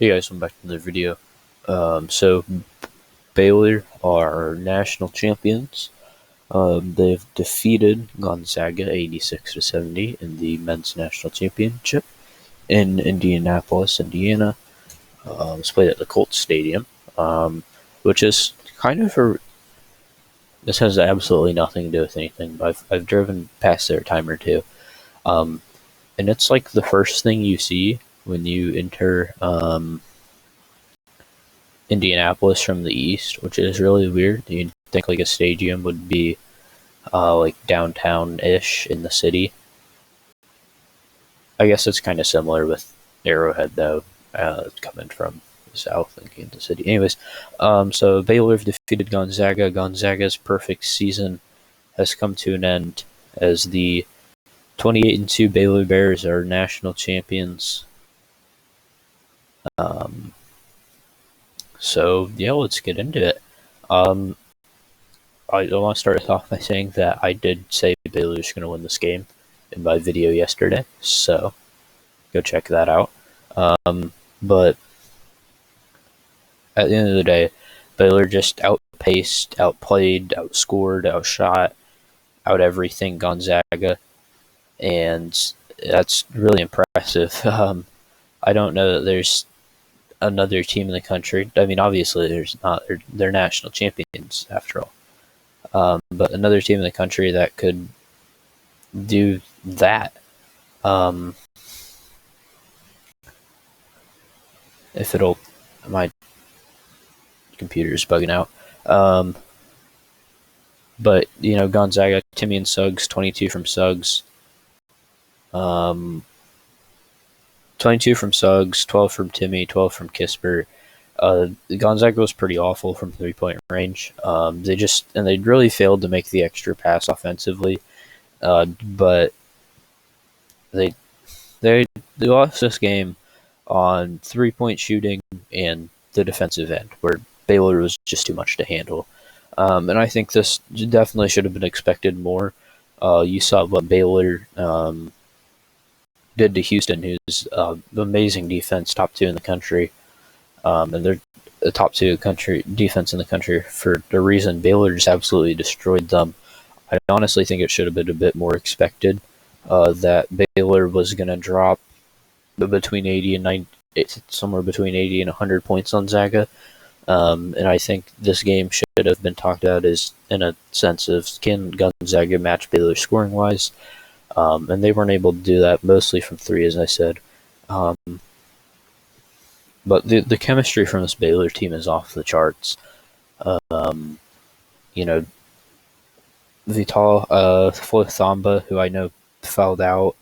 Hey guys, welcome back to another video. So Baylor are national champions. They've defeated Gonzaga 86-70 in the men's national championship in Indianapolis, Indiana. It's played at the Colts Stadium, which is kind of a. This has absolutely nothing to do with anything, but I've driven past there a time or two, and it's like the first thing you see when you enter. Indianapolis from the east, which is really weird. You'd think like a stadium would be like downtown-ish in the city. I guess it's kind of similar with Arrowhead, though, coming from the south and Kansas City. Anyways, so Baylor defeated Gonzaga. Gonzaga's perfect season has come to an end as the 28-2 Baylor Bears are national champions. So yeah, let's get into it. I want to start off by saying that I did say Baylor's going to win this game in my video yesterday, so go check that out. But at the end of the day, Baylor just outpaced, outplayed, outscored, outshot, out everything Gonzaga, and that's really impressive. I don't know that there's another team in the country. I mean, obviously there's not. They're national champions after all. But another team in the country that could do that. If it'll, my computer's bugging out. But you know, Gonzaga, Timmy and Suggs, 22 from Suggs. 22 from Suggs, 12 from Timmy, 12 from Kisper. Gonzaga was pretty awful from 3-point range. They really failed to make the extra pass offensively. But they lost this game on 3-point shooting and the defensive end, where Baylor was just too much to handle. And I think this definitely should have been expected more. You saw what Baylor did to Houston, who's amazing defense, top 2 in the country, and they're the top 2 country defense in the country for the reason. Baylor just absolutely destroyed them. I honestly think it should have been a bit more expected that Baylor was going to drop between 80 and 90, somewhere between 80 and 100 points on Zaga. And I think this game should have been talked about as in a sense of, can Gonzaga match Baylor scoring wise? And they weren't able to do that, mostly from 3, as I said. But the chemistry from this Baylor team is off the charts. You know, Vital Thamba, who I know fouled out.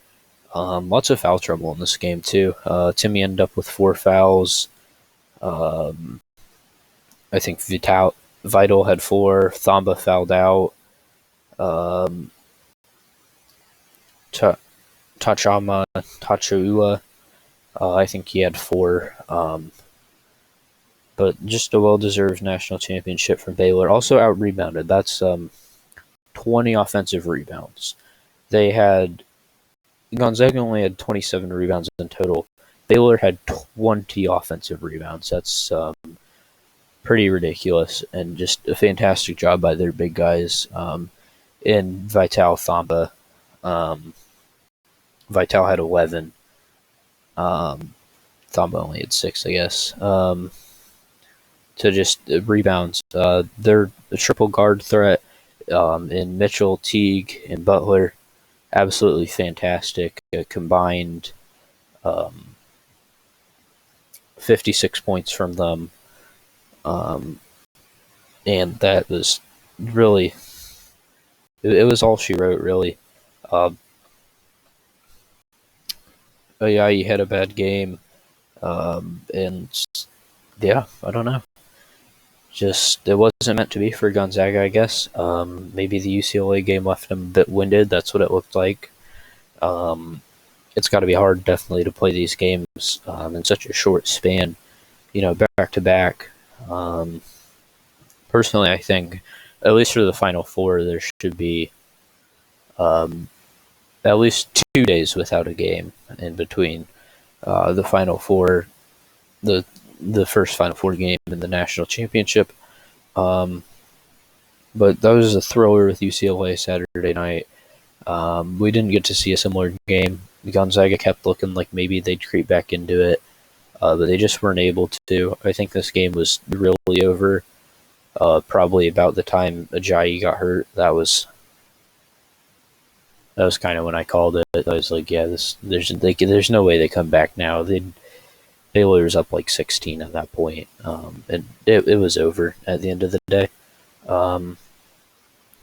Lots of foul trouble in this game, too. Timmy ended up with 4 fouls. I think Vital had 4. Thamba fouled out. Tachaua, I think he had 4. But just a well-deserved national championship for Baylor. Also out-rebounded. That's 20 offensive rebounds. Gonzaga only had 27 rebounds in total. Baylor had 20 offensive rebounds. That's pretty ridiculous, and just a fantastic job by their big guys. In Vital Thamba, Vital had 11. Thamba only had 6, I guess. To just rebounds. They're a triple guard threat in Mitchell, Teague, and Butler. Absolutely fantastic. Combined 56 points from them. And that was really, it was all she wrote, really. Yeah, he had a bad game. And yeah, I don't know. Just, it wasn't meant to be for Gonzaga, I guess. Maybe the UCLA game left him a bit winded. That's what it looked like. It's got to be hard, definitely, to play these games in such a short span, you know, back to back. Personally, I think, at least for the Final Four, there should be at least 2 days without a game in between the Final Four the the first Final Four game in the national championship. Um, but that was a thriller with UCLA Saturday night. We didn't get to see a similar game. Gonzaga kept looking like maybe they'd creep back into it, but they just weren't able to. I think this game was really over. Probably about the time Ajayi got hurt. That was kind of when I called it. I was like, yeah, there's no way they come back now. Baylor's up like 16 at that point, and it was over at the end of the day.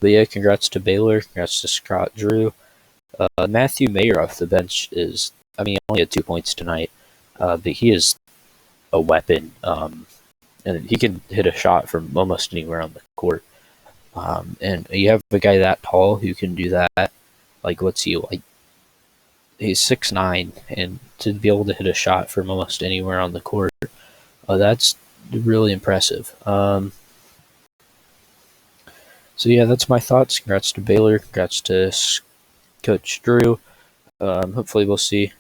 But yeah, congrats to Baylor. Congrats to Scott Drew. Matthew Mayer off the bench he only had 2 points tonight, but he is a weapon. And he can hit a shot from almost anywhere on the court. And you have a guy that tall who can do that. Like, what's he like? He's 6'9", and to be able to hit a shot from almost anywhere on the court, that's really impressive. So yeah, that's my thoughts. Congrats to Baylor. Congrats to Coach Drew. Hopefully we'll see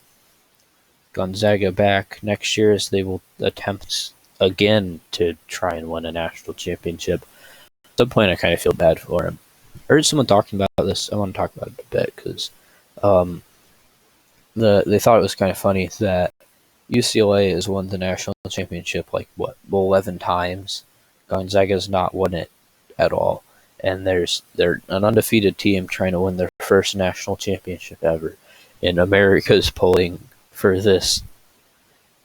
Gonzaga back next year as they will attempt again to try and win a national championship. At some point, I kind of feel bad for him. I heard someone talking about this. I want to talk about it a bit because they thought it was kind of funny that UCLA has won the national championship 11 times. Gonzaga's not won it at all, and they're an undefeated team trying to win their first national championship ever, and America's pulling for this.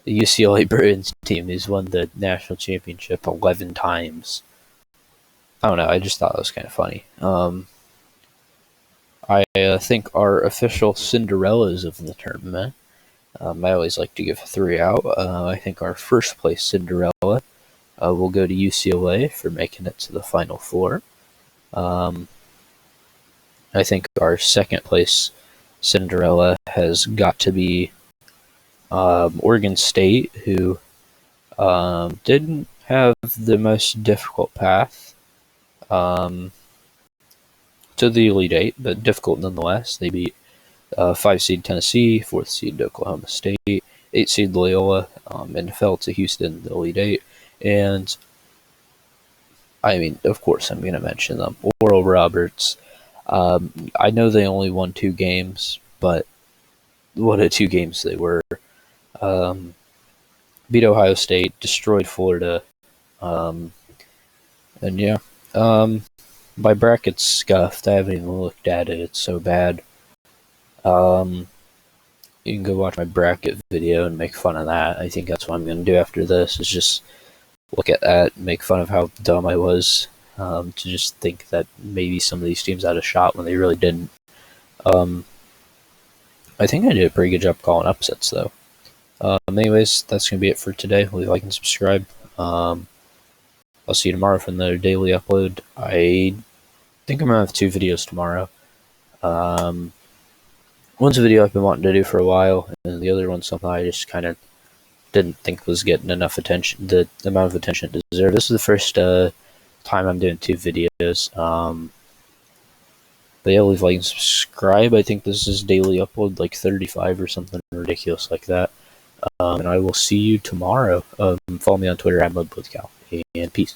The UCLA Bruins team has won the national championship 11 times. I don't know. I just thought it was kind of funny. I think our official Cinderellas of the tournament. I always like to give 3 out. I think our first place Cinderella will go to UCLA for making it to the Final Four. I think our second place Cinderella has got to be Oregon State, who didn't have the most difficult path to the Elite Eight, but difficult nonetheless. They beat 5 seed Tennessee, 4th seed Oklahoma State, 8 seed Loyola, and fell to Houston in the Elite Eight. And I mean, of course, I'm going to mention them. Oral Roberts. I know they only won 2 games, but what a 2 games they were. Beat Ohio State, destroyed Florida, and yeah. My bracket's scuffed. I haven't even looked at it. It's so bad. You can go watch my bracket video and make fun of that. I think that's what I'm going to do after this, is just look at that and make fun of how dumb I was to just think that maybe some of these teams had a shot when they really didn't. I think I did a pretty good job calling upsets, though. Anyways, that's going to be it for today. Leave a like and subscribe. I'll see you tomorrow for another daily upload. I think I'm going to have 2 videos tomorrow. One's a video I've been wanting to do for a while, and the other one's something I just kind of didn't think was getting enough attention, the amount of attention it deserved. This is the first time I'm doing 2 videos. But yeah, leave a like and subscribe. I think this is daily upload, like 35 or something ridiculous like that. And I will see you tomorrow. Follow me on Twitter at MudBloodCal. And peace.